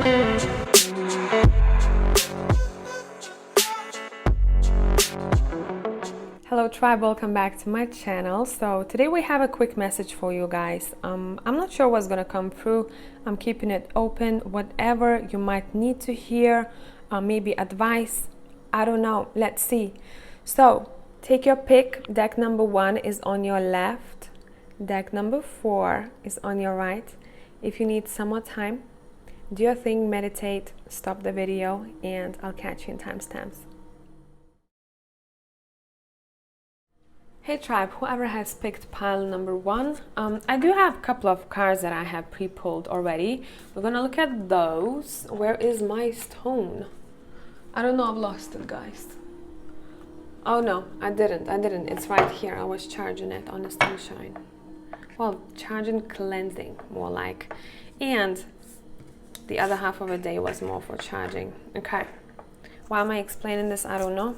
Hello tribe, welcome back to my channel. So today we have a quick message for you guys. I'm not sure what's gonna come through. I'm keeping it open. Whatever you might need to hear, maybe advice, I don't know, let's see. So take your pick. Deck number 1 is on your left, deck number 4 is on your right. If you need some more time, do your thing, meditate, stop the video, and I'll catch you in timestamps. Hey tribe, whoever has picked pile number 1, I do have a couple of cards that I have pre-pulled already. We're gonna look at those. Where is my stone? I don't know, I've lost it, guys. Oh no, I didn't. It's right here. I was charging it on the sunshine. Well, charging, cleansing, more like. And the other half of the day was more for charging. Okay. Why am I explaining this? I don't know.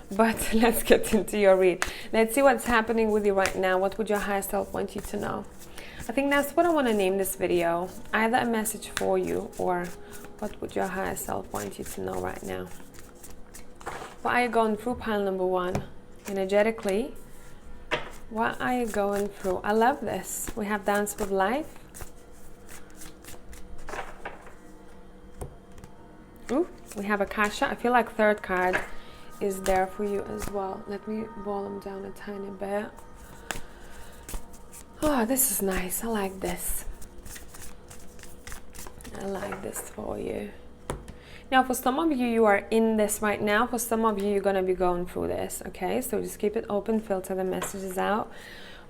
But let's get into your read. Let's see what's happening with you right now. What would your higher self want you to know? I think that's what I want to name this video. Either a message for you, or what would your higher self want you to know right now? What are you going through, pile number 1? Energetically, what are you going through? I love this. We have Dance with Life. Ooh, we have Akasha. I feel like third card is there for you as well. Let me roll them down a tiny bit. Oh, this is nice. I like this. I like this for you. Now, for some of you, you are in this right now. For some of you, you're going to be going through this, okay? So just keep it open, filter the messages out.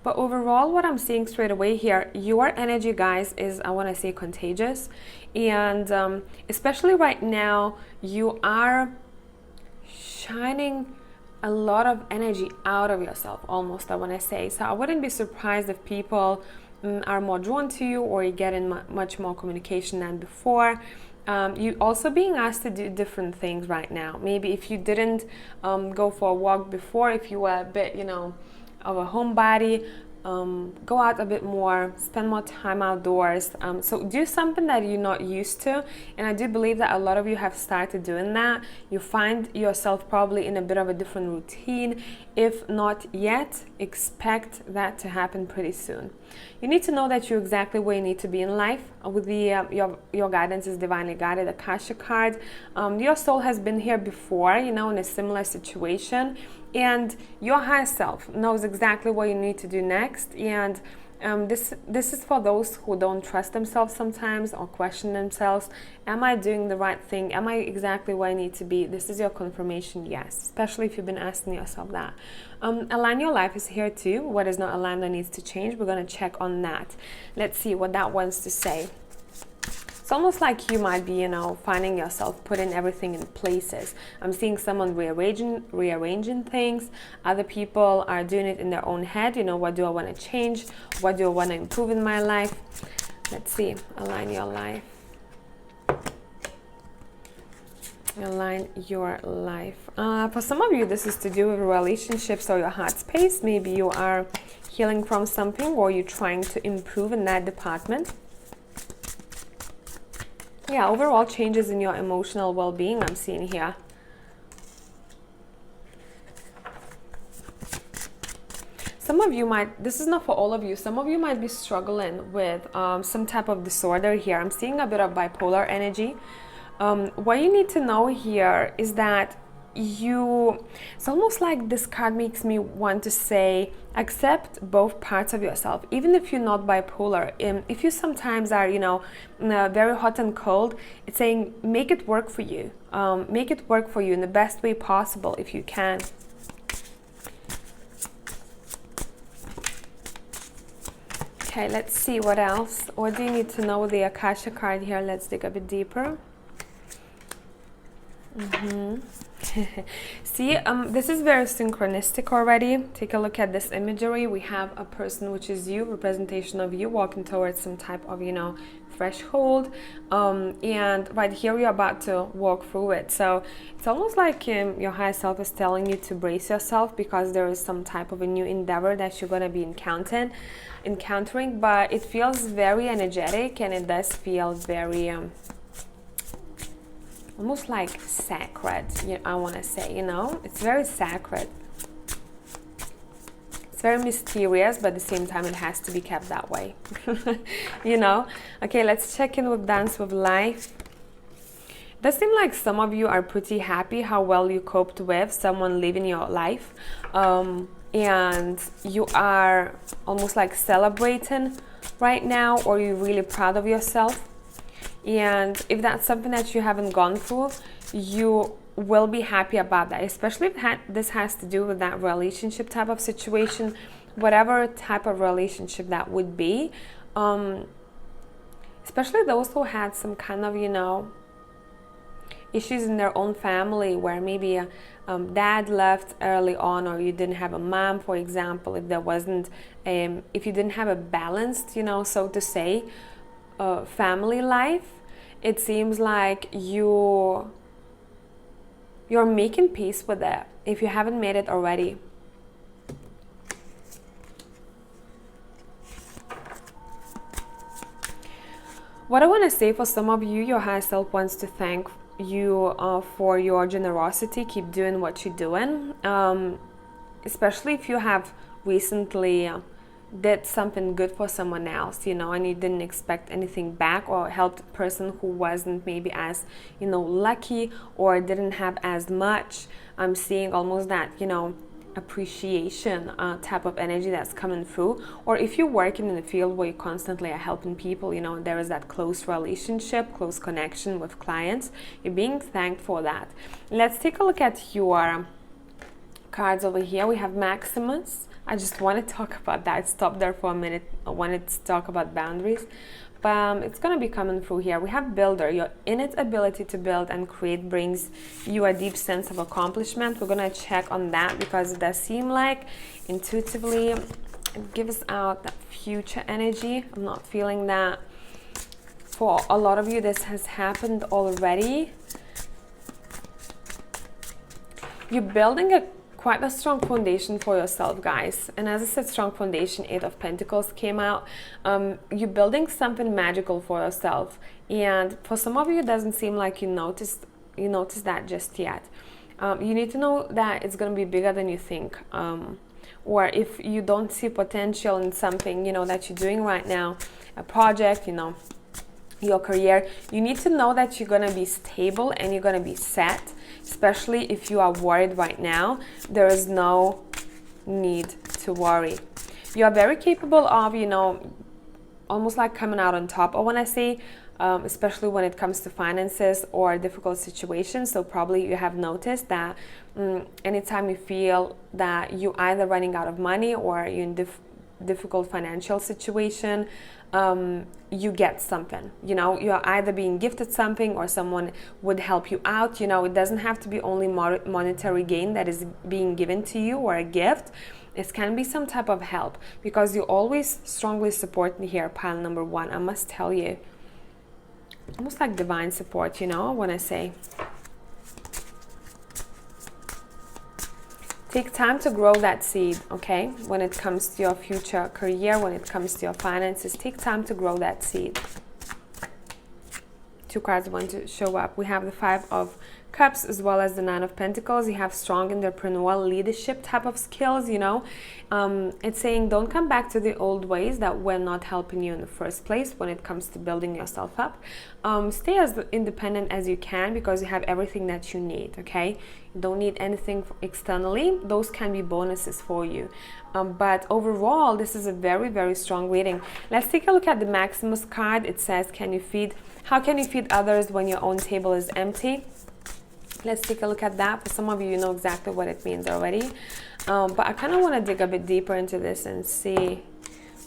But overall, what I'm seeing straight away here, your energy, guys, is, I want to say, contagious. And especially right now, you are shining a lot of energy out of yourself, almost, I want to say. So I wouldn't be surprised if people are more drawn to you, or you're getting much more communication than before. You also being asked to do different things right now. Maybe if you didn't go for a walk before, if you were a bit, you know, of a homebody, go out a bit more, spend more time outdoors. So do something that you're not used to, and I do believe that a lot of you have started doing that. You find yourself probably in a bit of a different routine. If not yet, expect that to happen pretty soon. You need to know that you're exactly where you need to be in life. With the your guidance is divinely guided, Akasha card. Your soul has been here before, you know, in a similar situation, and your higher self knows exactly what you need to do next. And this is for those who don't trust themselves sometimes, or question themselves. Am I doing the right thing? Am I exactly where I need to be? This is your confirmation, yes, especially if you've been asking yourself that. Align your life is here too. What is not aligned that needs to change, we're going to check on that. Let's see what that wants to say. It's almost like you might be, you know, finding yourself putting everything in places. I'm seeing someone rearranging things. Other people are doing it in their own head. You know, what do I want to change? What do I want to improve in my life? Let's see. Align your life. Align your life. For some of you, this is to do with relationships or your heart space. Maybe you are healing from something, or you're trying to improve in that department. Yeah, overall changes in your emotional well-being I'm seeing here. Some of you might, this is not for all of you, some of you might be struggling with some type of disorder here. I'm seeing a bit of bipolar energy. What you need to know here is that it's almost like this card makes me want to say, accept both parts of yourself, even if you're not bipolar. If you sometimes are, you know, very hot and cold, it's saying make it work for you. Make it work for you in the best way possible if you can. Okay, let's see what else. What do you need to know with the Akasha card here? Let's dig a bit deeper. See, this is very synchronistic already. Take a look at this imagery. We have a person, which is you, representation of you, walking towards some type of, you know, threshold, and right here you're about to walk through it. So it's almost like your higher self is telling you to brace yourself, because there is some type of a new endeavor that you're going to be encountering, but it feels very energetic, and it does feel very almost like sacred, I want to say, it's very sacred. It's very mysterious, but at the same time, it has to be kept that way. Okay, let's check in with Dance with Life. It does seem like some of you are pretty happy how well you coped with someone living your life. And you are almost like celebrating right now, or you're really proud of yourself. And if that's something that you haven't gone through, you will be happy about that, especially if this has to do with that relationship type of situation, whatever type of relationship that would be, especially those who had some kind of issues in their own family, where maybe dad left early on, or you didn't have a mom, for example. If there wasn't if you didn't have a balanced, so to say, family life, it seems like you're making peace with it if you haven't made it already. What I want to say, for some of you, your higher self wants to thank you for your generosity. Keep doing what you're doing, especially if you have recently did something good for someone else, and you didn't expect anything back, or helped a person who wasn't maybe as, lucky, or didn't have as much. I'm seeing almost that, appreciation type of energy that's coming through. Or if you're working in a field where you constantly are helping people, there is that close relationship, close connection with clients, you're being thanked for that. Let's take a look at your cards over here. We have Maximus. I just want to talk about that. Stop there for a minute. I wanted to talk about boundaries, but it's going to be coming through here. We have Builder. Your innate ability to build and create brings you a deep sense of accomplishment. We're going to check on that, because it does seem like intuitively it gives out that future energy. I'm not feeling that. For a lot of you, this has happened already. You're building quite a strong foundation for yourself, guys. And as I said, strong foundation, 8 of Pentacles came out. You're building something magical for yourself, and for some of you, it doesn't seem like you noticed that just yet. You need to know that it's going to be bigger than you think, or if you don't see potential in something that you're doing right now, a project, your career, you need to know that you're going to be stable and you're going to be set. Especially if you are worried right now, there is no need to worry. You are very capable of, almost like coming out on top. I want to say, especially when it comes to finances or difficult situations. So probably you have noticed that anytime you feel that you're either running out of money, or you're in difficult financial situation, you get something, you're either being gifted something, or someone would help you out. It doesn't have to be only monetary gain that is being given to you, or a gift. It can be some type of help, because you always strongly support me here, pile number 1. I must tell you, almost like divine support, I want to say. Take time to grow that seed, okay? When it comes to your future career, when it comes to your finances, take time to grow that seed. 2 cards want to show up. We have the 5 of Cups as well as the 9 of Pentacles. You have strong entrepreneurial leadership type of skills, It's saying don't come back to the old ways that were not helping you in the first place when it comes to building yourself up. Stay as independent as you can, because you have everything that you need, okay? You don't need anything externally. Those can be bonuses for you. But overall, this is a very, very strong reading. Let's take a look at the Maximus card. It says, how can you feed others when your own table is empty? Let's take a look at that. For some of you, you know exactly what it means already. But I kind of want to dig a bit deeper into this and see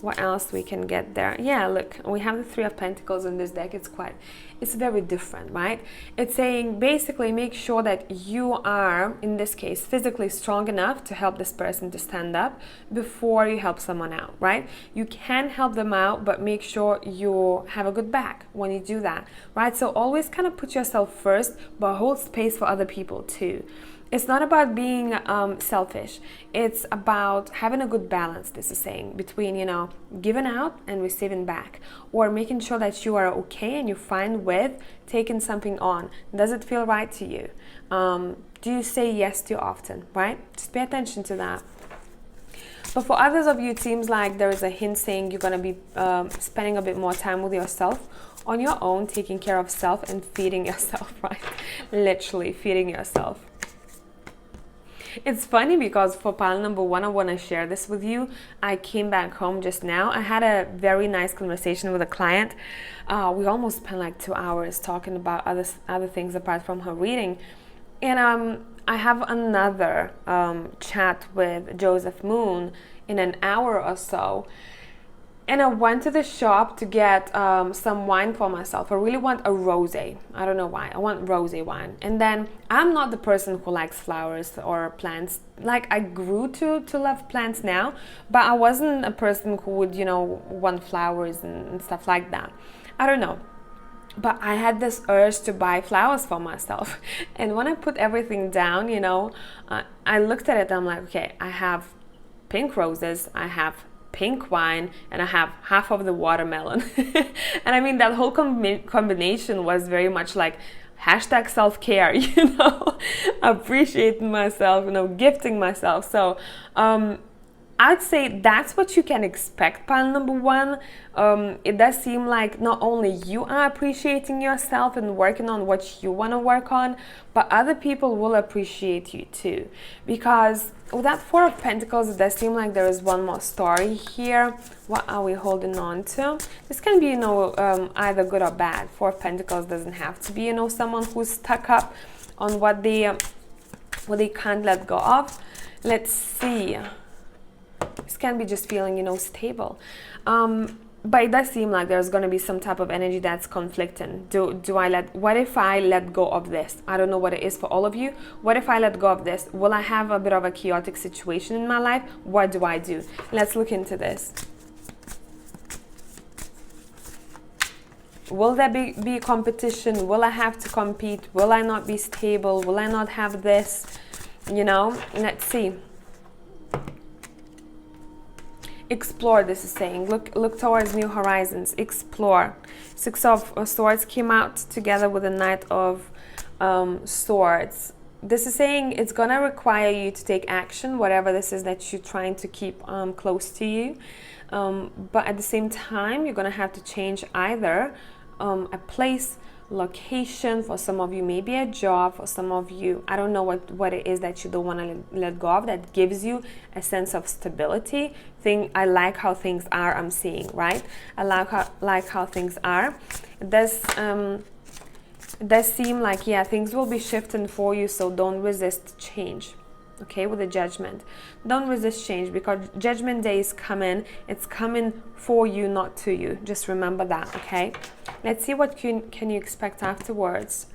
what else we can get there. Yeah, look, we have the 3 of Pentacles in this deck. It's very different, right? It's saying basically make sure that you are, in this case, physically strong enough to help this person to stand up before you help someone out, right? You can help them out, but make sure you have a good back when you do that, right? So always kind of put yourself first, but hold space for other people too. It's not about being selfish. It's about having a good balance, this is saying, between, you know, giving out and receiving back, or making sure that you are okay and you're fine with taking something on. Does it feel right to you? Do you say yes too often, right? Just pay attention to that. But for others of you, it seems like there is a hint saying you're going to be spending a bit more time with yourself on your own, taking care of self and feeding yourself, right? Literally feeding yourself. It's funny because for pile number 1, I want to share this with you. I came back home just now. I had a very nice conversation with a client. We almost spent like 2 hours talking about other things apart from her reading. And I have another chat with Joseph Moon in an hour or so. And I went to the shop to get some wine for myself. I really want a rosé. I don't know why. I want rosé wine. And then I'm not the person who likes flowers or plants. Like, I grew to love plants now, but I wasn't a person who would, you know, want flowers and stuff like that. I don't know. But I had this urge to buy flowers for myself. And when I put everything down, you know, I looked at it and I'm like, okay, I have pink roses, I have pink wine, and I have half of the watermelon. And I mean, that whole combination was very much like hashtag self-care, you know, appreciating myself, you know, gifting myself. So I'd say that's what you can expect, pile number 1. It does seem like not only you are appreciating yourself and working on what you want to work on, but other people will appreciate you too. Because with that 4 of Pentacles, it does seem like there is one more story here. What are we holding on to? This can be, you know, either good or bad. 4 of Pentacles doesn't have to be, you know, someone who's stuck up on what they can't let go of. Let's see. This can be just feeling, you know, stable. But it does seem like there's going to be some type of energy that's conflicting. What if I let go of this? I don't know what it is for all of you. What if I let go of this? Will I have a bit of a chaotic situation in my life? What do I do? Let's look into this. Will there be competition? Will I have to compete? Will I not be stable? Will I not have this? You know, let's see. Explore, this is saying. Look towards new horizons. Explore. 6 of Swords came out together with the Knight of Swords. This is saying it's going to require you to take action, whatever this is that you're trying to keep close to you. But at the same time, you're going to have to change either a place, location. For some of you, maybe a job. For some of you, I don't know what it is that you don't want to let go of, that gives you a sense of stability. I like how things are, I'm seeing, right? I like how things are. It does seem like, yeah, things will be shifting for you, so don't resist change. Okay, with the Judgment, don't resist change, because Judgment Day is coming. It's coming for you, not to you. Just remember that. Okay, let's see what can you expect afterwards.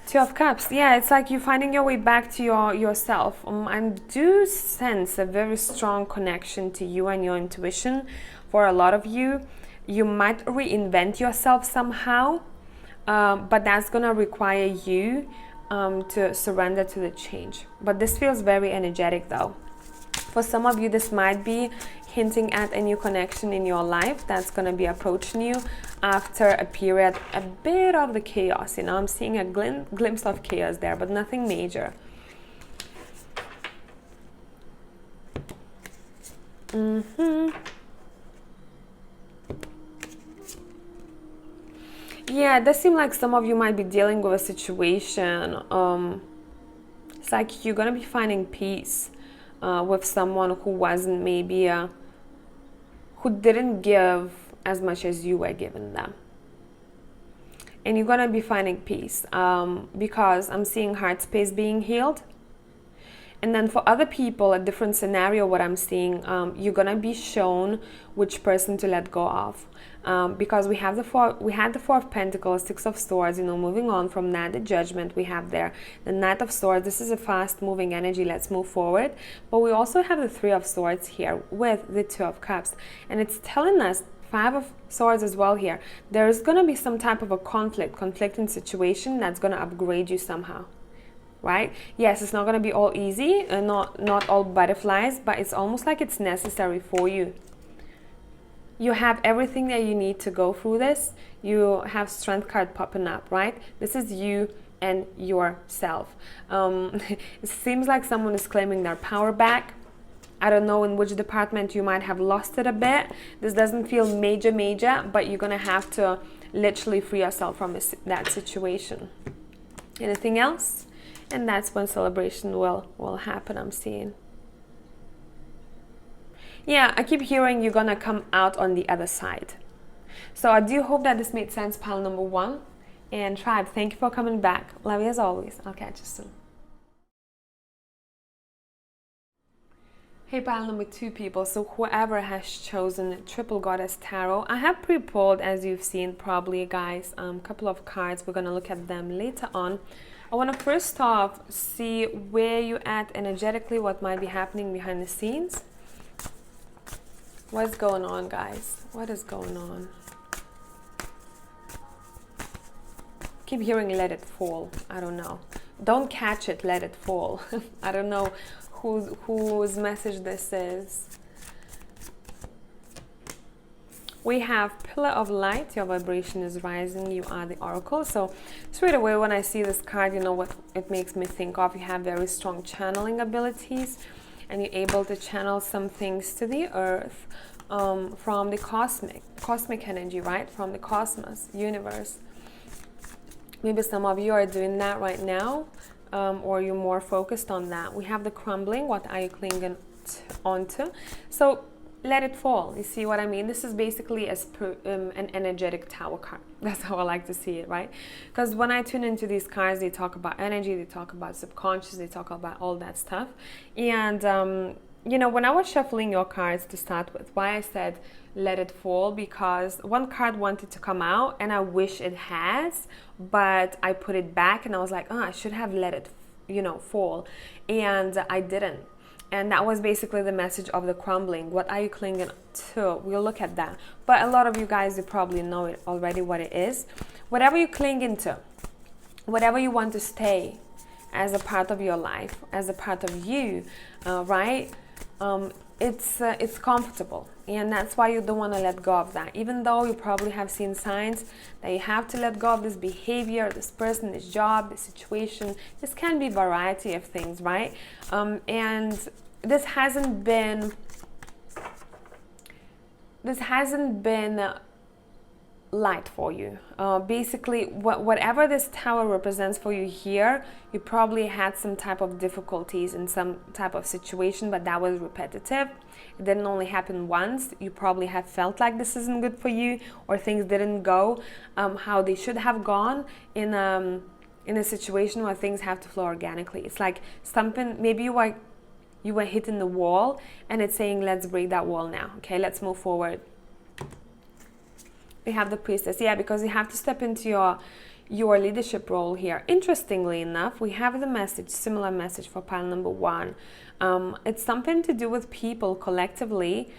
2 of Cups. Yeah, it's like you're finding your way back to yourself. I do sense a very strong connection to you and your intuition. For a lot of you, you might reinvent yourself somehow, but that's gonna require you to surrender to the change. But this feels very energetic though. For some of you, this might be hinting at a new connection in your life that's going to be approaching you after a period, a bit of the chaos. You know, I'm seeing a glimpse of chaos there, but nothing major. Yeah, it does seem like some of you might be dealing with a situation. It's like you're going to be finding peace with someone who wasn't maybe, who didn't give as much as you were giving them. And you're going to be finding peace because I'm seeing heart space being healed. And then for other people, a different scenario, what I'm seeing, you're going to be shown which person to let go of. Because we had the Four of Pentacles, 6 of Swords, you know, moving on from that, the Judgment we have there. The Knight of Swords, this is a fast moving energy, let's move forward. But we also have the 3 of Swords here with the 2 of Cups. And it's telling us 5 of Swords as well here. There's going to be some type of a conflicting situation that's going to upgrade you somehow. right? Yes, it's not going to be all easy and not all butterflies, but it's almost like it's necessary for you. You have everything that you need to go through this. You have Strength card popping up, right? This is you and yourself. It seems like someone is claiming their power back. I don't know in which department you might have lost it a bit. This doesn't feel major, but you're going to have to literally free yourself from that situation. Anything else? And that's when celebration will happen, I'm seeing. Yeah, I keep hearing you're gonna come out on the other side. So I do hope that this made sense, pile number 1. And tribe, thank you for coming back. Love you as always. I'll catch you soon. Hey, pile number 2 people. So whoever has chosen Triple Goddess Tarot, I have pre-pulled, as you've seen probably, guys, a couple of cards. We're gonna look at them later on. I want to first off see where you're at energetically, what might be happening behind the scenes. What's going on, guys? What is going on? Keep hearing let it fall. I don't know. Don't catch it, let it fall. I don't know whose message this is. We have Pillar of Light. Your vibration is rising. You are the Oracle. So straight away when I see this card, you know what it makes me think of. You have very strong channeling abilities, and you're able to channel some things to the earth from the cosmic energy, right? From the cosmos, universe. Maybe some of you are doing that right now, or you're more focused on that. We have the crumbling. What are you clinging onto? So let it fall. You see what I mean? This is basically an energetic tower card. That's how I like to see it, right? Because when I tune into these cards, they talk about energy, they talk about subconscious, they talk about all that stuff. And you know, when I was shuffling your cards to start with, why I said let it fall, because one card wanted to come out and I wish it has, but I put it back and I was like, oh, I should have let it, you know, fall, and I didn't. And that was basically the message of the crumbling. What are you clinging to? We'll look at that. But a lot of you guys, you probably know it already what it is. Whatever you cling into, whatever you want to stay as a part of your life, as a part of you, right? It's comfortable. And that's why you don't want to let go of that. Even though you probably have seen signs that you have to let go of this behavior, this person, this job, this situation. This can be a variety of things, right? And this hasn't been light for you. Basically, whatever this tower represents for you here, you probably had some type of difficulties in some type of situation, but that was repetitive. It didn't only happen once. You probably have felt like this isn't good for you, or things didn't go how they should have gone in a situation where things have to flow organically. It's like something, maybe you were hitting the wall and it's saying, let's break that wall now. Okay, let's move forward. We have the Priestess. Yeah, because you have to step into your leadership role here. Interestingly enough, we have the message, similar message for pile number 1. It's something to do with people collectively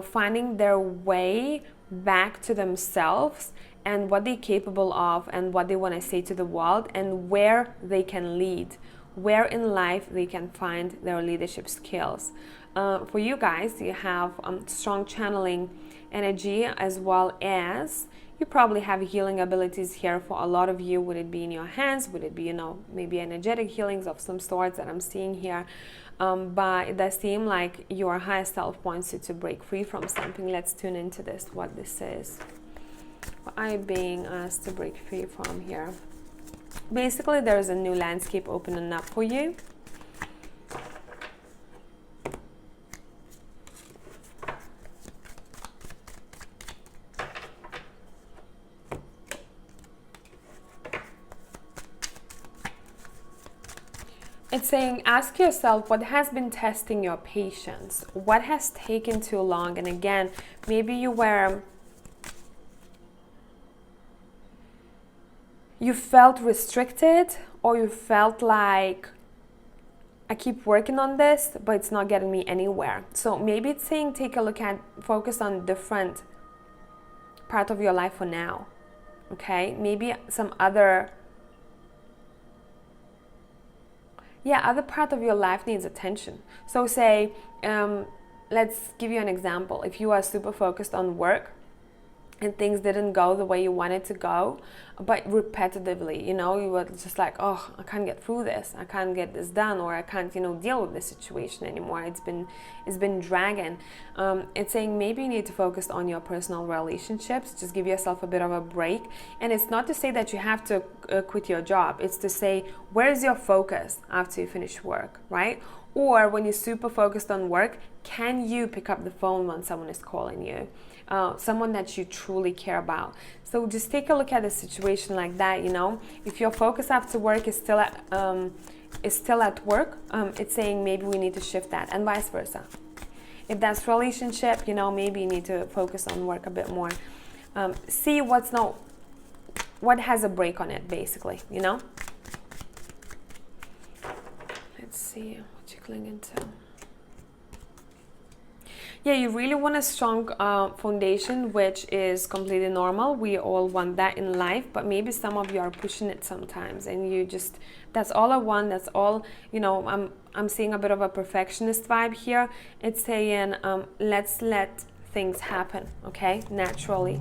finding their way back to themselves and what they're capable of and what they want to say to the world and where they can lead, where in life they can find their leadership skills. For you guys, you have strong channeling energy, as well as you probably have healing abilities here. For a lot of you, would it be in your hands, would it be, you know, maybe energetic healings of some sorts that I'm seeing here, but it does seem like your higher self wants you to break free from something. Let's tune into this, what this is. What are you being asked to break free from here? Basically, there's a new landscape opening up for you. It's saying, ask yourself what has been testing your patience, what has taken too long. And again, maybe you felt restricted, or you felt like, I keep working on this, but it's not getting me anywhere. So maybe it's saying, take a look at, focus on different part of your life for now. Okay, maybe some other yeah, other part of your life needs attention. So say, let's give you an example. If you are super focused on work and things didn't go the way you wanted to go, but repetitively, you know, you were just like, oh, I can't get through this, I can't get this done, or I can't, you know, deal with this situation anymore. It's been dragging. It's saying maybe you need to focus on your personal relationships. Just give yourself a bit of a break. And it's not to say that you have to quit your job. It's to say, where's your focus after you finish work, right? Or when you're super focused on work, can you pick up the phone when someone is calling you? Someone that you truly care about. So just take a look at the situation like that, you know. If your focus after work is still at work, it's saying maybe we need to shift that, and vice versa. If that's relationship, you know, maybe you need to focus on work a bit more. See what has a break on it, basically, you know. Let's see what you're clinging to. Yeah, you really want a strong foundation, which is completely normal. We all want that in life, but maybe some of you are pushing it sometimes, and you just, that's all I want, that's all, you know. I'm seeing a bit of a perfectionist vibe here. It's saying, let's let things happen, okay, naturally.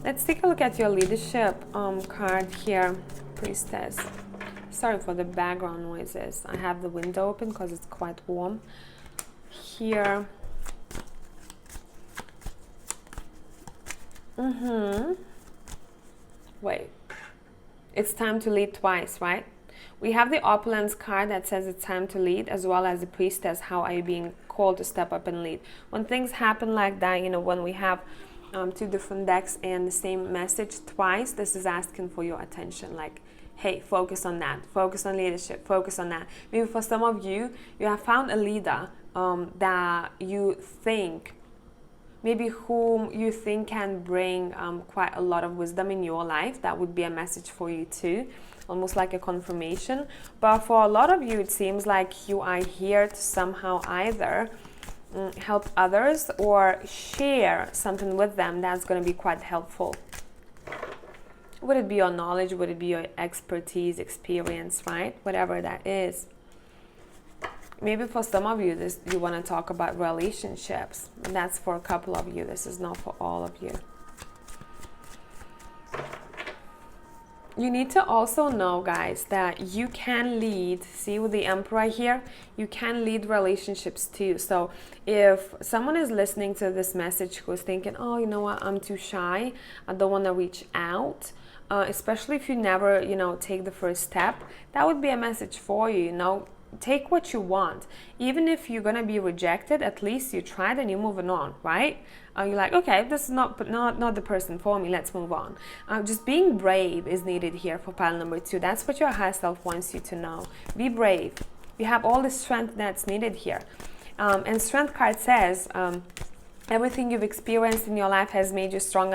Let's take a look at your leadership card here, Priestess. Sorry for the background noises. I have the window open because it's quite warm here. Wait. It's time to lead twice, right? We have the opulence card that says it's time to lead, as well as the priestess. How are you being called to step up and lead? When things happen like that, you know, when we have two different decks and the same message twice, this is asking for your attention. Like, hey, focus on that, focus on leadership, focus on that. Maybe for some of you, you have found a leader that you think, maybe whom you think can bring quite a lot of wisdom in your life. That would be a message for you too, almost like a confirmation. But for a lot of you, it seems like you are here to somehow either help others or share something with them that's going to be quite helpful. Would it be your knowledge? Would it be your expertise, experience, right? Whatever that is. Maybe for some of you, you want to talk about relationships. And that's for a couple of you. This is not for all of you. You need to also know, guys, that you can lead. See, with the Emperor here, you can lead relationships too. So if someone is listening to this message who's thinking, oh, you know what, I'm too shy, I don't want to reach out, especially if you never, you know, take the first step, that would be a message for you, you know. Take what you want. Even if you're going to be rejected, at least you tried and you're moving on, right? You're like, okay, this is not the person for me, let's move on. Just being brave is needed here for pile number 2. That's what your higher self wants you to know. Be brave. You have all the strength that's needed here. And strength card says, everything you've experienced in your life has made you strong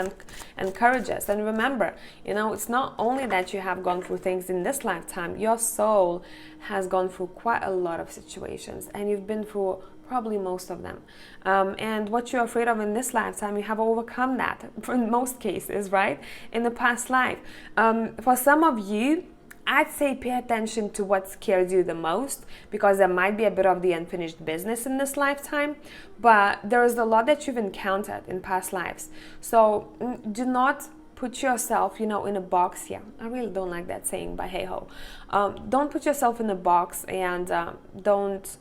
and courageous. And remember, you know, it's not only that you have gone through things in this lifetime, your soul has gone through quite a lot of situations, and you've been through probably most of them. And what you're afraid of in this lifetime, you have overcome that in most cases, right? In the past life. For some of you, I'd say pay attention to what scares you the most, because there might be a bit of the unfinished business in this lifetime, but there is a lot that you've encountered in past lives. So do not put yourself, you know, in a box here. I really don't like that saying, but hey ho. Don't put yourself in a box, and don't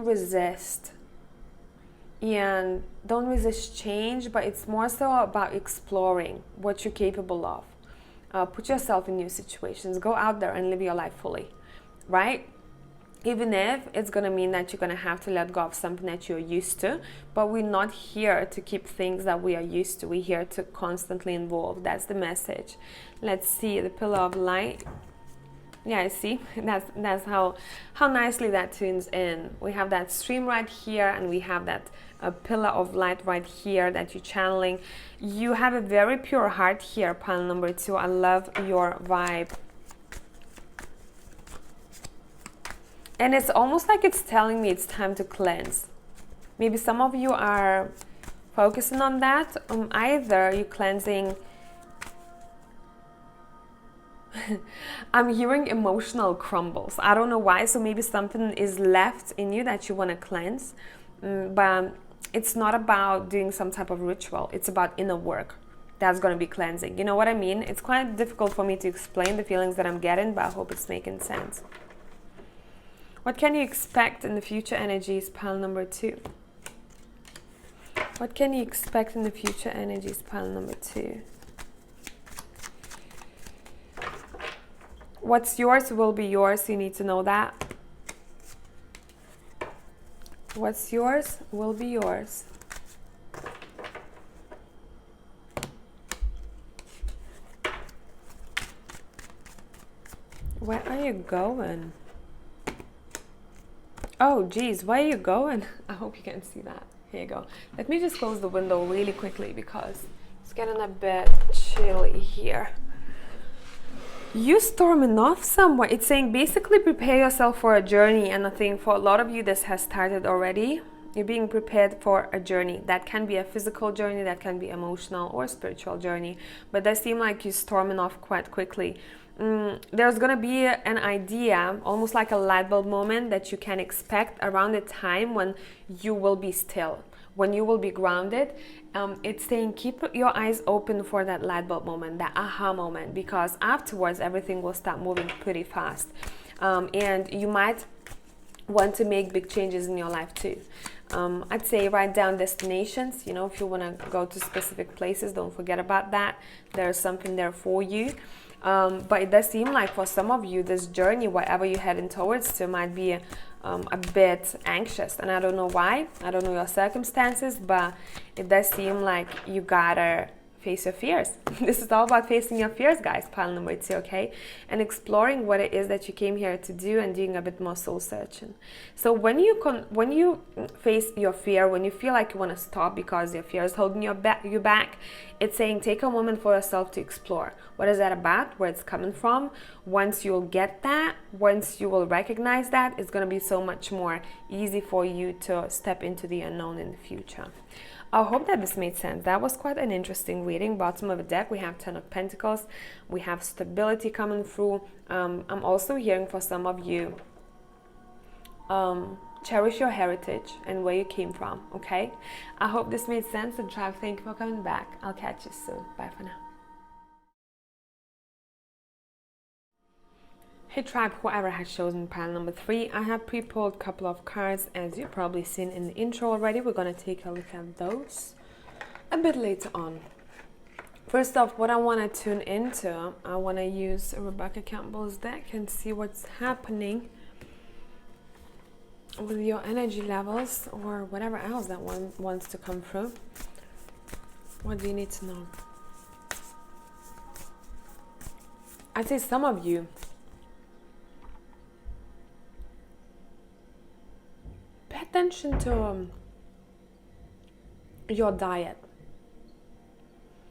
resist. And don't resist change, but it's more so about exploring what you're capable of. Put yourself in new situations. Go out there and live your life fully, right? Even if it's going to mean that you're going to have to let go of something that you're used to, but we're not here to keep things that we are used to. We're here to constantly evolve. That's the message. Let's see, the pillar of light. Yeah, I see. That's how nicely that tunes in. We have that stream right here, and we have that pillar of light right here that you're channeling. You have a very pure heart here, pile number 2. I love your vibe. And it's almost like it's telling me it's time to cleanse. Maybe some of you are, focusing on that. Either you're cleansing. I'm hearing emotional crumbles. I don't know why. So maybe something is left in you that you want to cleanse. But it's not about doing some type of ritual. It's about inner work. That's going to be cleansing. You know what I mean? It's quite difficult for me to explain the feelings that I'm getting, but I hope it's making sense. What can you expect in the future energies, pile number 2? What can you expect in the future energies, pile number 2? What's yours will be yours. You need to know that. What's yours will be yours. Where are you going? Oh, geez, where are you going? I hope you can see that. Here you go. Let me just close the window really quickly because it's getting a bit chilly here. You storming off somewhere. It's saying basically prepare yourself for a journey, and I think for a lot of you this has started already. You're being prepared for a journey. That can be a physical journey, that can be emotional or spiritual journey, but they seem like you're storming off quite quickly. There's gonna be an idea, almost like a light bulb moment that you can expect around the time when you will be still, when you will be grounded. It's saying keep your eyes open for that light bulb moment, that aha moment, because afterwards everything will start moving pretty fast. And you might want to make big changes in your life too. I'd say write down destinations. You know, if you want to go to specific places, don't forget about that. There's something there for you. But it does seem like for some of you, this journey, whatever you're heading towards to, might be a bit anxious, and I don't know why. I don't know your circumstances, but it does seem like you gotta face your fears. This is all about facing your fears, guys, pile number 2, okay? And exploring what it is that you came here to do and doing a bit more soul searching. So when you face your fear, when you feel like you want to stop because your fear is holding you back, it's saying take a moment for yourself to explore. What is that about? Where it's coming from? Once you'll get that, once you will recognize that, it's going to be so much more easy for you to step into the unknown in the future. I hope that this made sense. That was quite an interesting reading. Bottom of the deck, we have 10 of Pentacles. We have stability coming through. I'm also hearing for some of you, cherish your heritage and where you came from, okay? I hope this made sense, and Tribe, thank you for coming back. I'll catch you soon. Bye for now. Hey Tribe, whoever has chosen pile number 3, I have pre-pulled a couple of cards, as you've probably seen in the intro already. We're going to take a look at those a bit later on. First off, what I want to tune into, I want to use Rebecca Campbell's deck and see what's happening with your energy levels or whatever else that one wants to come through. What do you need to know? I'd say some of you, pay attention to your diet.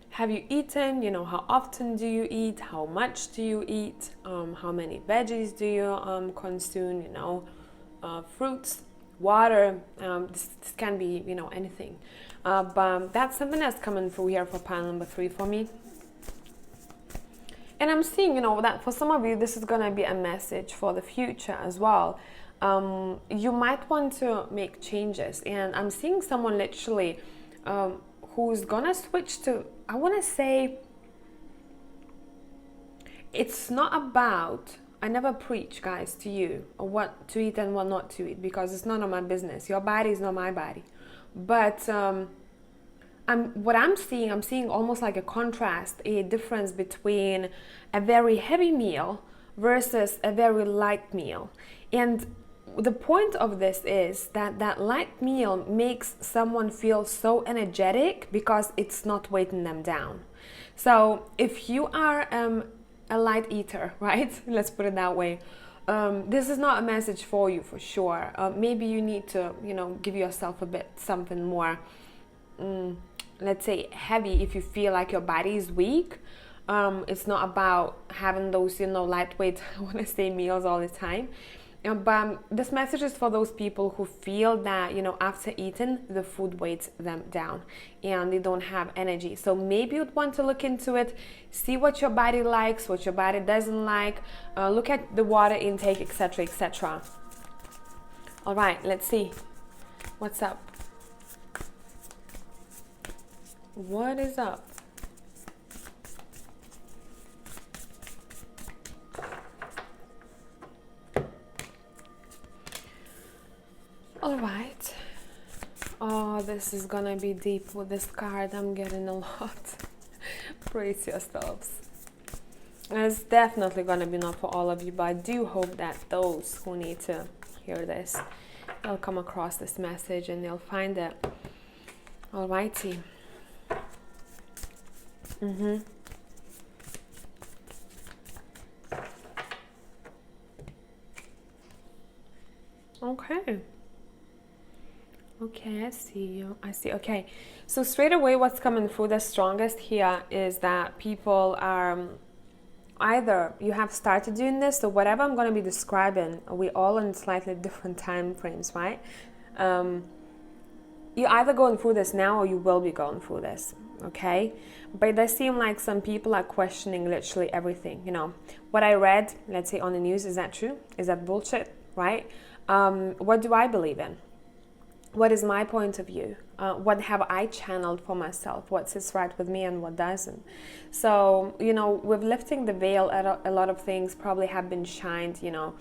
Have you eaten? You know, how often do you eat? How much do you eat? How many veggies do you consume? You know, fruits, water. This can be, you know, anything. But that's something that's coming through here for pile number 3 for me. And I'm seeing, you know, that for some of you, this is going to be a message for the future as well. You might want to make changes, and I'm seeing someone literally who's gonna switch to, I want to say, it's not about, I never preach, guys, to you or what to eat and what not to eat, because it's none of my business. Your body is not my body. But what I'm seeing almost like a contrast, a difference between a very heavy meal versus a very light meal. And the point of this is that that light meal makes someone feel so energetic because it's not weighting them down. So if you are a light eater, right? Let's put it that way. This is not a message for you for sure. Maybe you need to, you know, give yourself a bit something more, let's say, heavy if you feel like your body is weak. It's not about having those, you know, lightweight, I want to say, meals all the time. But this message is for those people who feel that, you know, after eating, the food weighs them down and they don't have energy. So maybe you'd want to look into it, see what your body likes, what your body doesn't like, look at the water intake, etc., etc. All right, let's see. What's up? What is up? All right. Oh, this is gonna be deep with this card. I'm getting a lot. Brace yourselves. It's definitely gonna be not for all of you, but I do hope that those who need to hear this, they'll come across this message and they'll find it. All righty. Okay. Okay, I see you. I see. Okay, so straight away what's coming through the strongest here is that people are either you have started doing this, so whatever I'm going to be describing, we all in slightly different time frames, right? You're either going through this now or you will be going through this, okay? But it does seem like some people are questioning literally everything. You know, what I read, let's say on the news, is that true? Is that bullshit, right? What do I believe in? What is my point of view? What have I channeled for myself? What sits right with me and what doesn't? So, you know, with lifting the veil, a lot of things probably have been shined, you know,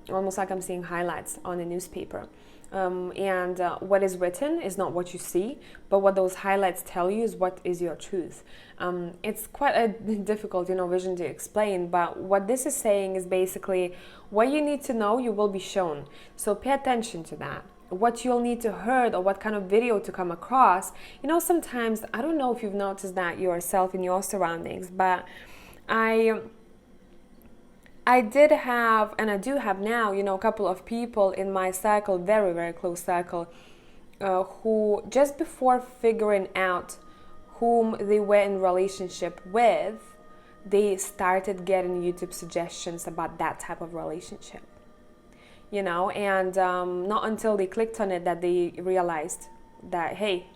almost like I'm seeing highlights on the newspaper. What is written is not what you see, but what those highlights tell you is what is your truth. It's quite a difficult, you know, vision to explain, but what this is saying is basically what you need to know, you will be shown. So pay attention to that. What you'll need to hear or what kind of video to come across. You know, sometimes, I don't know if you've noticed that yourself in your surroundings, but I did have, and I do have now, you know, a couple of people in my circle, very, very close circle, who just before figuring out whom they were in relationship with, they started getting YouTube suggestions about that type of relationship. You know, and not until they clicked on it that they realized that, hey,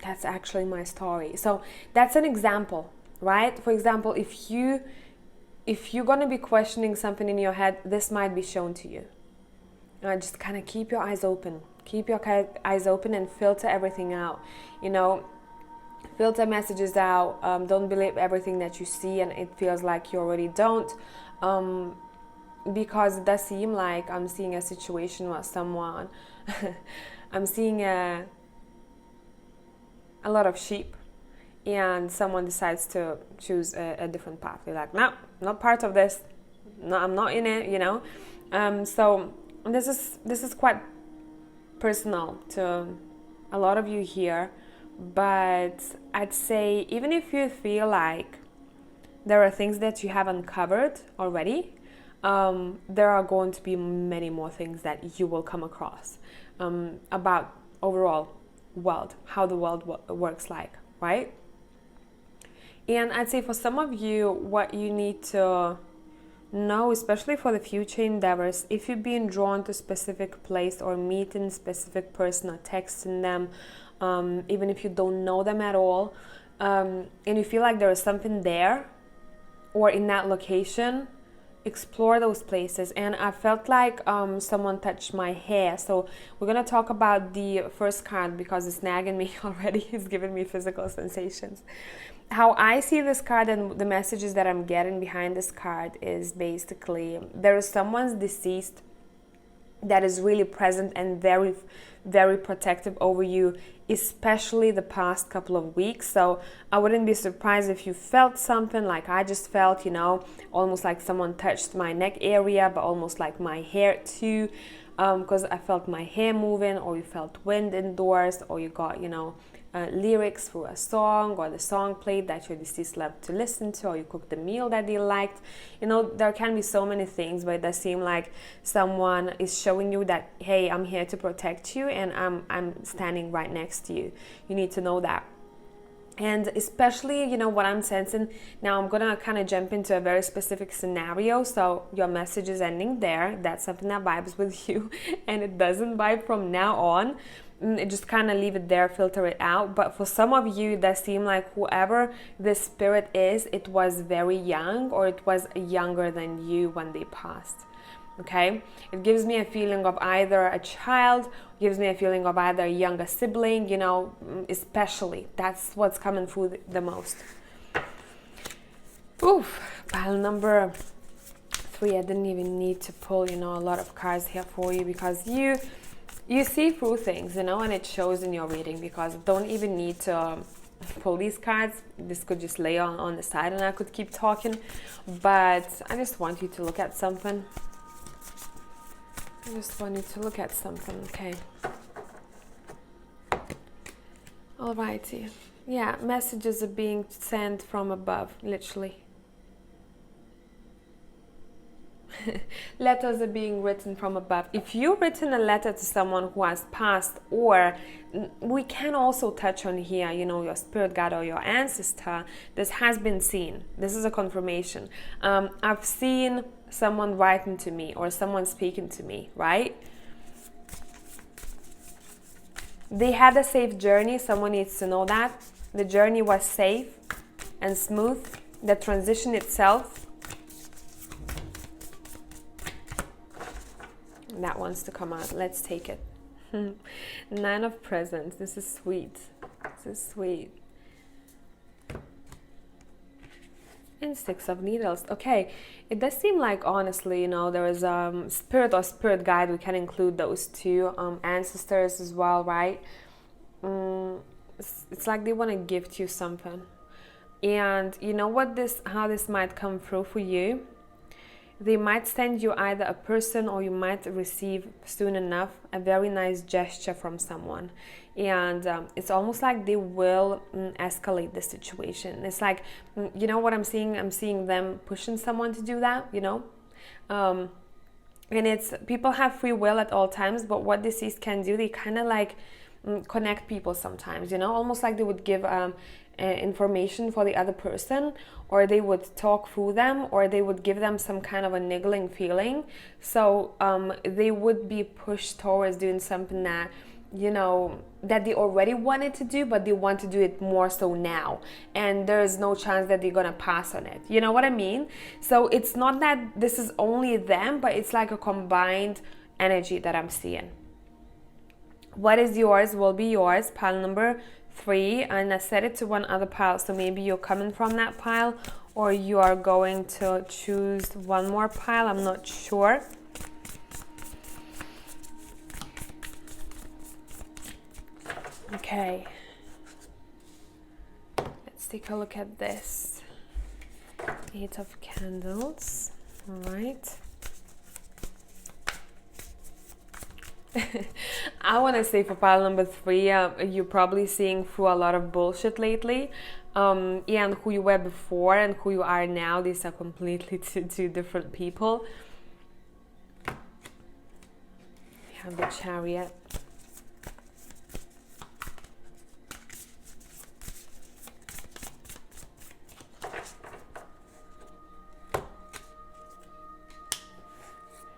that's actually my story. So that's an example, right? For example, if you're going to be questioning something in your head, this might be shown to you. Just kind of keep your eyes open. Keep your eyes open and filter everything out. You know, filter messages out. Don't believe everything that you see and it feels like you already don't. Because it does seem like I'm seeing a situation with someone. I'm seeing a lot of sheep, and someone decides to choose a different path. They're like, no, not part of this. No, I'm not in it. You know. So this is quite personal to a lot of you here, but I'd say even if you feel like there are things that you have uncovered already. There are going to be many more things that you will come across about overall world, how the world works like, right? And I'd say for some of you, what you need to know, especially for the future endeavors, if you're being drawn to a specific place or meeting a specific person or texting them, even if you don't know them at all, and you feel like there is something there or in that location, explore those places. And I felt like someone touched my hair, so we're gonna talk about the first card because it's nagging me already. It's giving me physical sensations. How I see this card and the messages that I'm getting behind this card is basically there is someone's deceased that is really present and very, very protective over you, especially the past couple of weeks. So I wouldn't be surprised if you felt something like I just felt, you know, almost like someone touched my neck area, but almost like my hair too, because I felt my hair moving, or you felt wind indoors, or you got, you know, lyrics for a song, or the song played that your deceased loved to listen to, or you cooked the meal that they liked. You know, there can be so many things, but it does seem like someone is showing you that, hey, I'm here to protect you and I'm standing right next to you. You need to know that. And especially, you know, what I'm sensing now, I'm gonna kind of jump into a very specific scenario. So your message is ending there. That's something that vibes with you, and it doesn't vibe from now on. Just kind of leave it there, filter it out. But for some of you, that seem like whoever this spirit is, it was very young, or it was younger than you when they passed. Okay, it gives me a feeling of either a child, gives me a feeling of either a younger sibling, you know, especially. That's what's coming through the most. Oof, pile number 3. I didn't even need to pull, you know, a lot of cards here for you, because you see through things, you know, and it shows in your reading, because don't even need to pull these cards. This could just lay on the side and I could keep talking, but I just want you to look at something. I just want you to look at something, okay? Alrighty. Yeah, messages are being sent from above, literally. Letters are being written from above. If you've written a letter to someone who has passed, or we can also touch on here, you know, your spirit guide or your ancestor, this has been seen. This is a confirmation. I've seen someone writing to me or someone speaking to me, right? They had a safe journey. Someone needs to know that. The journey was safe and smooth. The transition itself. That wants to come out. Let's take it. 9 of Presents. This is sweet. This is sweet. And 6 of Needles. Okay, it does seem like, honestly, you know, there is spirit or spirit guide. We can include those two. Ancestors as well, right? It's like they want to gift you something. And you know what, how this might come through for you? They might send you either a person, or you might receive soon enough a very nice gesture from someone. And it's almost like they will escalate the situation. It's like, you know what I'm seeing? I'm seeing them pushing someone to do that, you know? And it's, people have free will at all times, but what deceased can do, they kind of like connect people sometimes, you know? Almost like they would give information for the other person, or they would talk through them, or they would give them some kind of a niggling feeling. So they would be pushed towards doing something that, you know, that they already wanted to do, but they want to do it more so now, and there is no chance that they're gonna pass on it. You know what I mean? So it's not that this is only them, but it's like a combined energy that I'm seeing. What is yours will be yours. Pile number 3, and I set it to one other pile, so maybe you're coming from that pile, or you are going to choose one more pile. I'm not sure. Okay, let's take a look at this. 8 of Candles. All right. I want to say for pile number 3, you're probably seeing through a lot of bullshit lately. And who you were before and who you are now, these are completely two different people. We have the Chariot.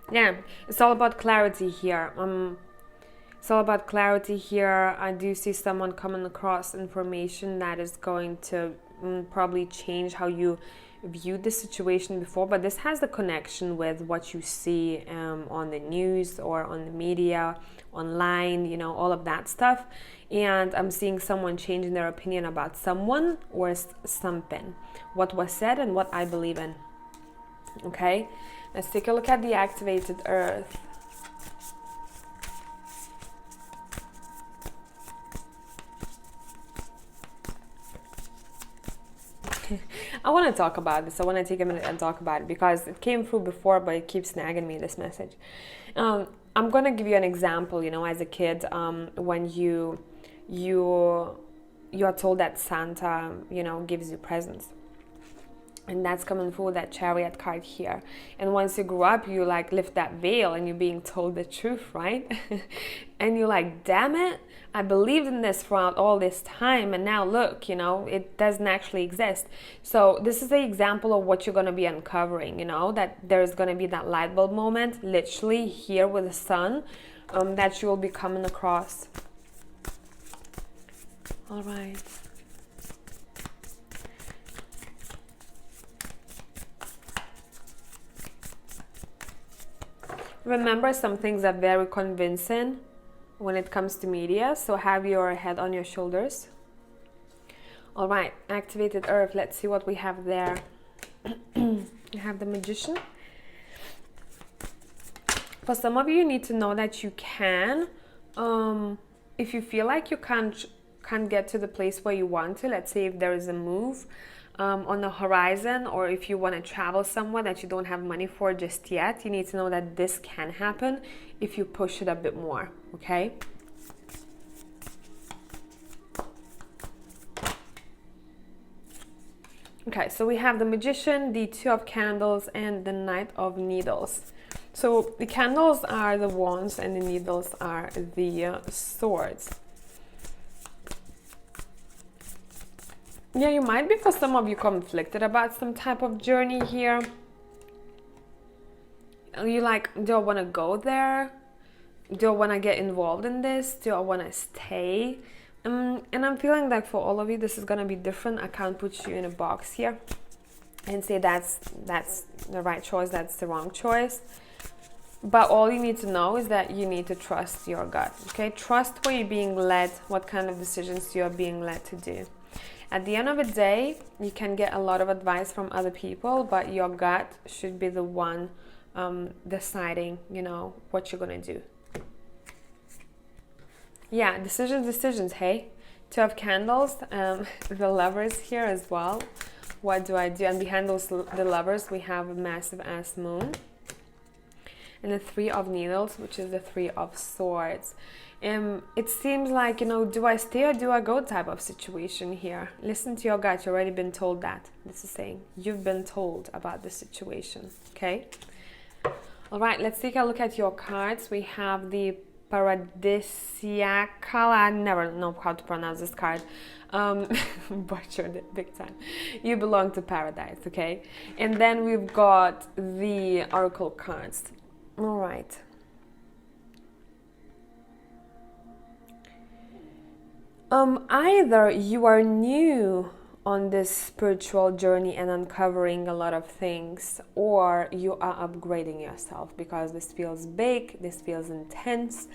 Yeah, it's all about clarity here. It's all about clarity here. I do see someone coming across information that is going to probably change how you viewed the situation before, but this has the connection with what you see on the news or on the media, online, you know, all of that stuff. And I'm seeing someone changing their opinion about someone or something, what was said and what I believe in. Okay, let's take a look at the activated Earth. I want to talk about this. I want to take a minute and talk about it because it came through before, but it keeps nagging me, this message. I'm going to give you an example. You know, as a kid, when you are told that Santa, you know, gives you presents. And that's coming through that Chariot card here. And once you grow up, you like lift that veil and you're being told the truth, right? And you're like, damn it, I believed in this throughout all this time, and now look, you know, it doesn't actually exist. So this is the example of what you're going to be uncovering, you know, that there's going to be that light bulb moment, literally here with the sun, that you will be coming across. All right. Remember, some things are very convincing when it comes to media, so have your head on your shoulders. All right, activated earth. Let's see what we have there. You have the Magician. For some of you, you need to know that you can. If you feel like you can't get to the place where you want to, let's say if there is a move on the horizon, or if you want to travel somewhere that you don't have money for just yet, you need to know that this can happen if you push it a bit more, okay? Okay, so we have the Magician, the Two of Candles, and the Knight of Needles. So the candles are the wands and the needles are the swords. Yeah, you might be, for some of you, conflicted about some type of journey here. You're like, do I want to go there? Do I want to get involved in this? Do I want to stay? And I'm feeling like for all of you, this is going to be different. I can't put you in a box here and say that's the right choice, that's the wrong choice. But all you need to know is that you need to trust your gut, okay? Trust where you're being led, what kind of decisions you're being led to do. At the end of the day, you can get a lot of advice from other people, but your gut should be the one deciding, you know, what you're going to do. Yeah, decisions, hey? Two of Candles, the Lovers here as well. What do I do? And behind those, the Lovers, we have a massive ass moon. And the Three of Needles, which is the Three of Swords. It seems like, you know, do I stay or do I go type of situation here. Listen to your gut. You've already been told that. This is saying you've been told about the situation, okay? All right, let's take a look at your cards. We have the 𝒃𝒐𝒐𝒌. I never know how to pronounce this card. Butchered it big time. You belong to paradise, okay? And then we've got the Oracle cards. All right. Either you are new on this spiritual journey and uncovering a lot of things, or you are upgrading yourself, because this feels big, this feels intense,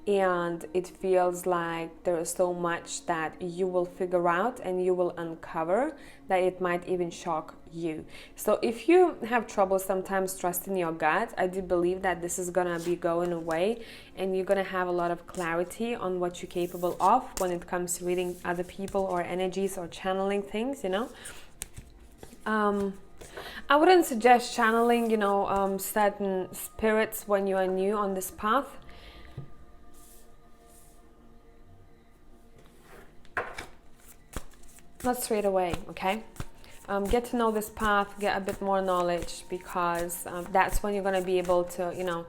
and it feels like there is so much that you will figure out and you will uncover that it might even shock you. So if you have trouble sometimes trusting your gut, I do believe that this is gonna be going away and you're gonna have a lot of clarity on what you're capable of when it comes to reading other people or energies or channeling things, you know. I wouldn't suggest channeling, you know, certain spirits when you are new on this path. Not straight away, okay? Get to know this path, get a bit more knowledge, because that's when you're going to be able to, you know,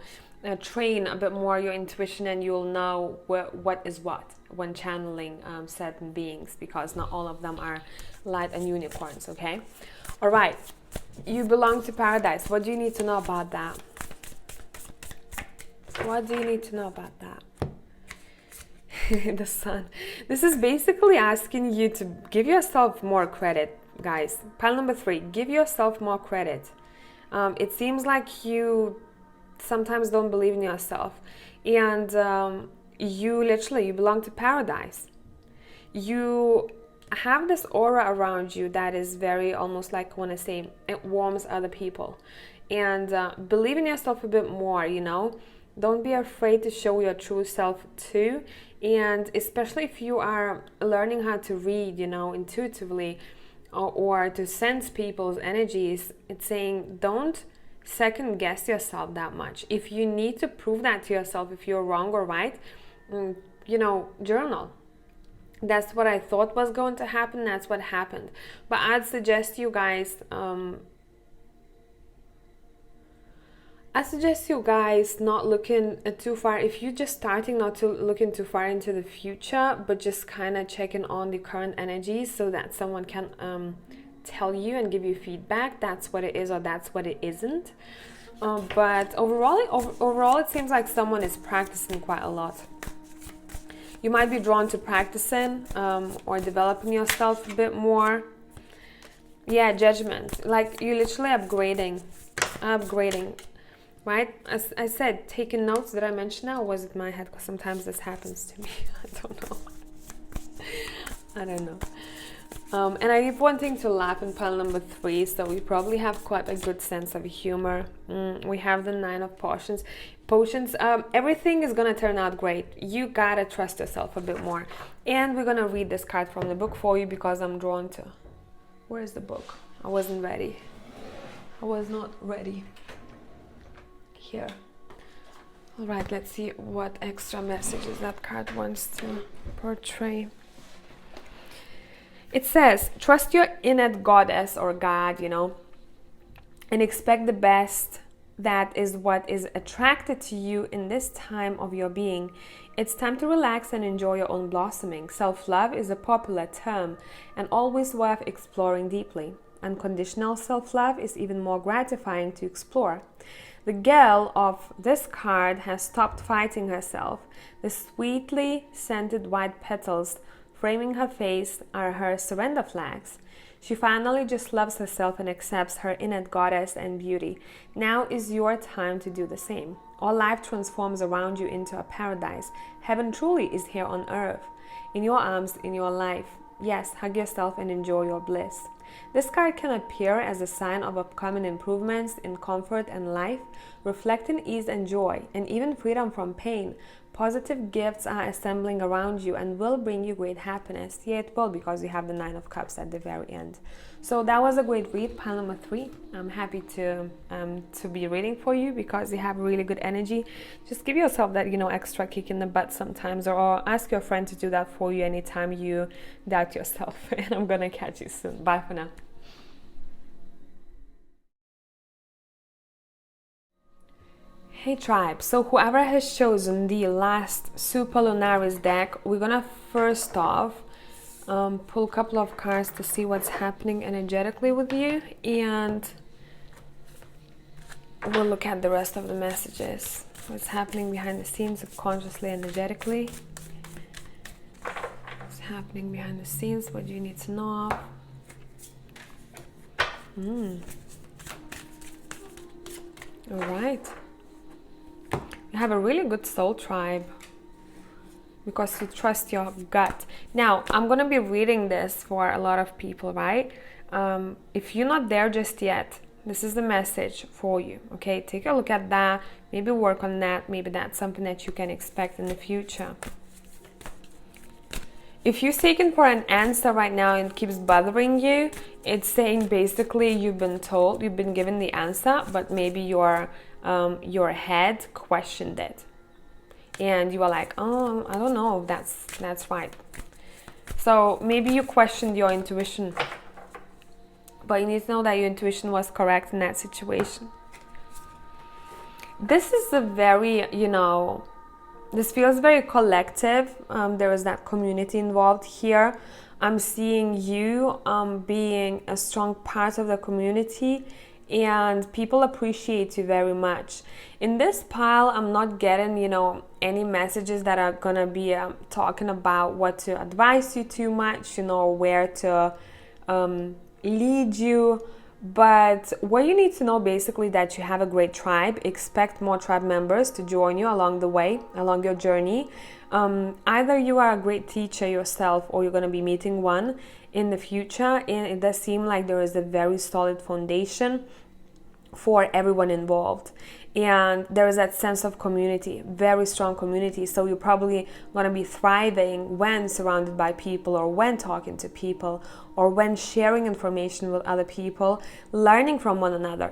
train a bit more your intuition, and you'll know what is what when channeling certain beings, because not all of them are light and unicorns, okay? All right, you belong to paradise. What do you need to know about that? What do you need to know about that? The Sun. This is basically asking you to give yourself more credit, guys. Pile number 3, give yourself more credit. It seems like you sometimes don't believe in yourself, and you belong to paradise. You have this aura around you that is very, almost like, I want to say, it warms other people. And believe in yourself a bit more, you know. Don't be afraid to show your true self too. And especially if you are learning how to read, you know, intuitively, or to sense people's energies, it's saying don't second guess yourself that much. If you need to prove that to yourself, if you're wrong or right, you know, journal. That's what I thought was going to happen. That's what happened. But I'd suggest you guys not looking too far. If you're just starting, not to looking too far into the future, but just kind of checking on the current energies so that someone can tell you and give you feedback. That's what it is, or that's what it isn't. But overall, it seems like someone is practicing quite a lot. You might be drawn to practicing or developing yourself a bit more. Yeah, judgment. Like you're literally upgrading. Right? As I said, taking notes. Did I mention that, or was it my head? Because sometimes this happens to me. I don't know. And I keep wanting to laugh in pile number 3, so we probably have quite a good sense of humor. We have the 9 of potions. Everything is gonna turn out great. You gotta trust yourself a bit more. And we're gonna read this card from the book for you because I'm drawn to. Where is the book? I wasn't ready. I was not ready. Here. All right, let's see what extra messages that card wants to portray. It says, trust your innate goddess or God, and expect the best. That is what is attracted to you in this time of your being. It's time to relax and enjoy your own blossoming. Self-love is a popular term and always worth exploring deeply. Unconditional self-love is even more gratifying to explore. The girl of this card has stopped fighting herself. The sweetly scented white petals framing her face are her surrender flags. She finally just loves herself and accepts her innate goddess and beauty. Now is your time to do the same. All life transforms around you into a paradise. Heaven truly is here on earth. In your arms, in your life. Yes, hug yourself and enjoy your bliss. This card can appear as a sign of upcoming improvements in comfort and life, reflecting ease and joy, and even freedom from pain. Positive gifts are assembling around you and will bring you great happiness. Yeah, it will, because you have the 9 of Cups at the very end. So that was a great read, pile number 3. I'm happy to be reading for you because you have really good energy. Just give yourself that, extra kick in the butt sometimes, or ask your friend to do that for you anytime you doubt yourself. And I'm gonna catch you soon. Bye for now. Hey tribe, so whoever has chosen the last Super Lunaris deck, we're gonna first off pull a couple of cards to see what's happening energetically with you, and we'll look at the rest of the messages. What's happening behind the scenes, subconsciously, energetically. What's happening behind the scenes, what do you need to know of? Alright. You have a really good soul tribe because you trust your gut. Now, I'm going to be reading this for a lot of people, right? If you're not there just yet, this is the message for you, okay? Take a look at that, maybe work on that. Maybe that's something that you can expect in the future. If you're seeking for an answer right now and it keeps bothering you, it's saying basically you've been given the answer, but maybe your head questioned it. And you were like, oh, I don't know, that's right. So maybe you questioned your intuition, but you need to know that your intuition was correct in that situation. This is a very, this feels very collective. There is that community involved here. I'm seeing you being a strong part of the community, and people appreciate you very much. In this pile, I'm not getting, any messages that are gonna be talking about what to advise you too much, where to lead you. But what you need to know basically that you have a great tribe. Expect more tribe members to join you along the way, along your journey. Either you are a great teacher yourself, or you're going to be meeting one in the future, and it does seem like there is a very solid foundation for everyone involved, and there is that sense of community, very strong community. So you're probably going to be thriving when surrounded by people, or when talking to people, or when sharing information with other people, learning from one another.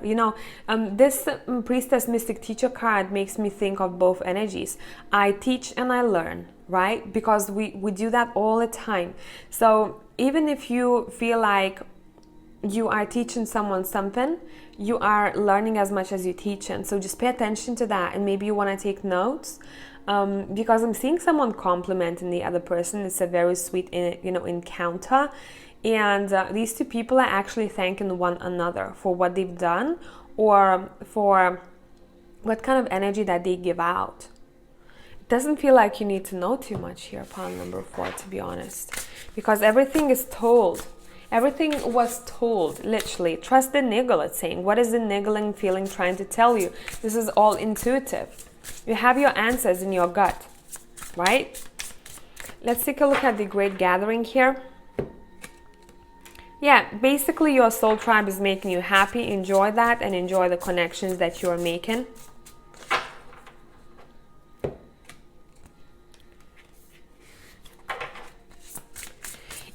This Priestess Mystic Teacher card makes me think of both energies. I teach and I learn, right? Because we do that all the time. So even if you feel like you are teaching someone something, you are learning as much as you're teaching. So just pay attention to that, and maybe you want to take notes, because I'm seeing someone complimenting the other person. It's a very sweet, encounter, and these two people are actually thanking one another for what they've done, or for what kind of energy that they give out. It doesn't feel like you need to know too much here, pile number 4, to be honest, because everything is told. Everything was told, literally. Trust the niggle, it's saying. What is the niggling feeling trying to tell you? This is all intuitive. You have your answers in your gut, right? Let's take a look at the Great Gathering here. Yeah, basically your soul tribe is making you happy. Enjoy that and enjoy the connections that you are making.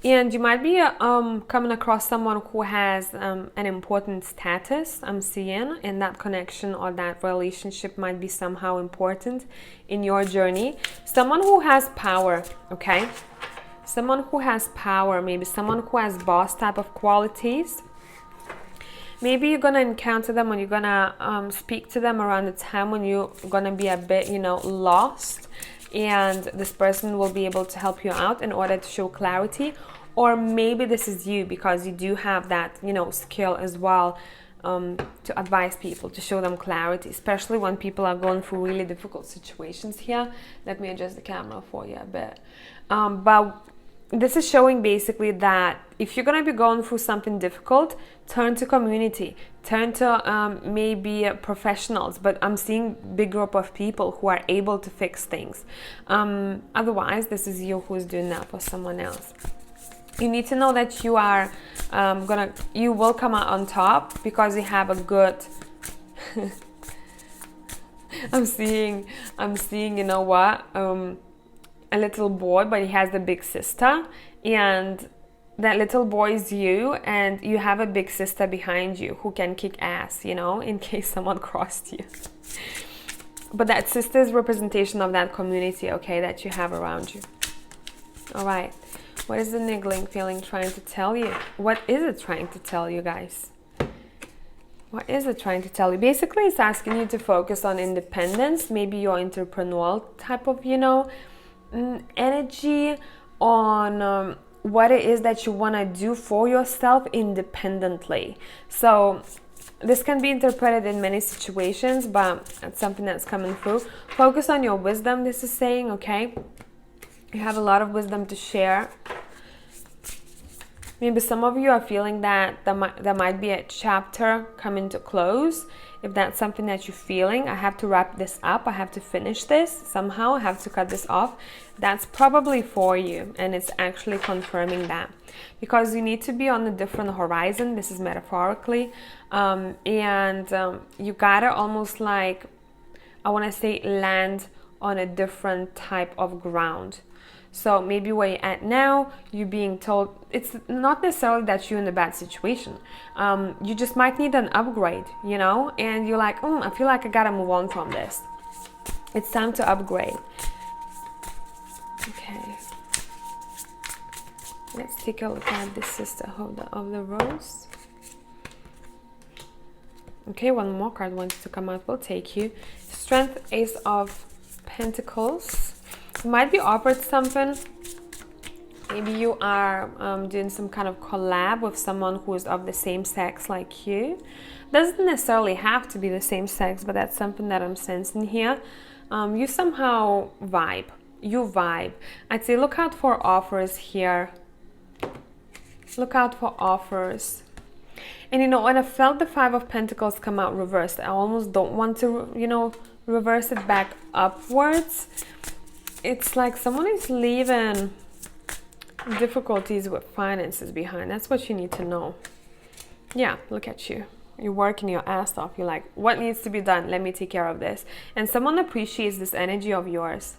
And you might be coming across someone who has an important status, I'm seeing, and that connection or that relationship might be somehow important in your journey. Someone who has power, okay? Someone who has power, maybe someone who has boss type of qualities. Maybe you're going to encounter them, or you're going to speak to them around the time when you're going to be a bit, lost. And this person will be able to help you out in order to show clarity. Or maybe this is you, because you do have that, skill as well, to advise people, to show them clarity, especially when people are going through really difficult situations here. Let me adjust the camera for you a bit. But this is showing basically that if you're going to be going through something difficult, turn to community, turn to maybe professionals, but I'm seeing big group of people who are able to fix things. Otherwise, this is you who's doing that for someone else. You need to know that you are you will come out on top, because you have a good I'm seeing, you know what, a little boy, but he has the big sister, and that little boy is you, and you have a big sister behind you who can kick ass, in case someone crossed you. But that sister is representation of that community, okay, that you have around you. All right. What is the niggling feeling trying to tell you? What is it trying to tell you, guys? What is it trying to tell you? Basically, it's asking you to focus on independence, maybe your entrepreneurial type of, energy, on what it is that you want to do for yourself independently. So this can be interpreted in many situations, but it's something that's coming through. Focus on your wisdom, this is saying, okay? You have a lot of wisdom to share. Maybe some of you are feeling that there might be a chapter coming to close. If that's something that you're feeling, I have to wrap this up. I have to finish this somehow. I have to cut this off. That's probably for you. And it's actually confirming that. Because you need to be on a different horizon. This is metaphorically. You gotta almost like, I want to say, land on a different type of ground. So maybe where you're at now, you're being told, it's not necessarily that you're in a bad situation. You just might need an upgrade, and you're like, I feel like I gotta move on from this. It's time to upgrade. Okay. Let's take a look at the sisterhood of the rose. Okay, one more card wants to come out. We'll take you. Strength, Ace of Pentacles. You might be offered something. Maybe you are doing some kind of collab with someone who is of the same sex like you. Doesn't necessarily have to be the same sex, but that's something that I'm sensing here. You somehow vibe. You vibe. I'd say look out for offers here. Look out for offers. And when I felt the Five of Pentacles come out reversed, I almost don't want to, reverse it back upwards. It's like someone is leaving difficulties with finances behind. That's what you need to know. Yeah, look at you. You're working your ass off. You're like, what needs to be done? Let me take care of this. And someone appreciates this energy of yours.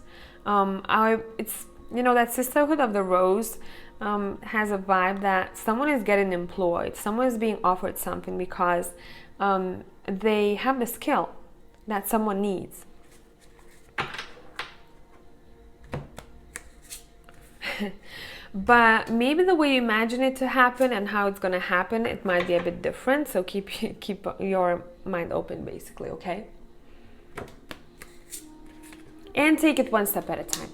It's, that sisterhood of the rose has a vibe that someone is getting employed. Someone is being offered something because they have the skill that someone needs. But maybe the way you imagine it to happen and how it's going to happen, it might be a bit different. So keep your mind open, basically, okay? And take it one step at a time.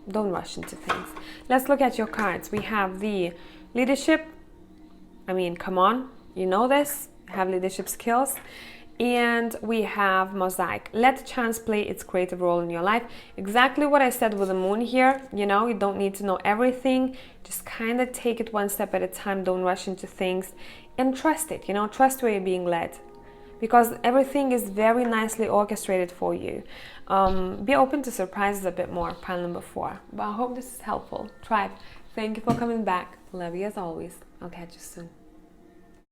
Don't rush into things. Let's look at your cards. We have the leadership. I mean, come on, you know this. Have leadership skills. And we have mosaic. Let chance play its creative role in your life. Exactly what I said with the moon here. You know, you don't need to know everything. Just kind of take it one step at a time. Don't rush into things and trust it. You know, trust where you're being led, because everything is very nicely orchestrated for you. Be open to surprises a bit more, pile number 4. But I hope this is helpful. Tribe, thank you for coming back. Love you as always. I'll catch you soon.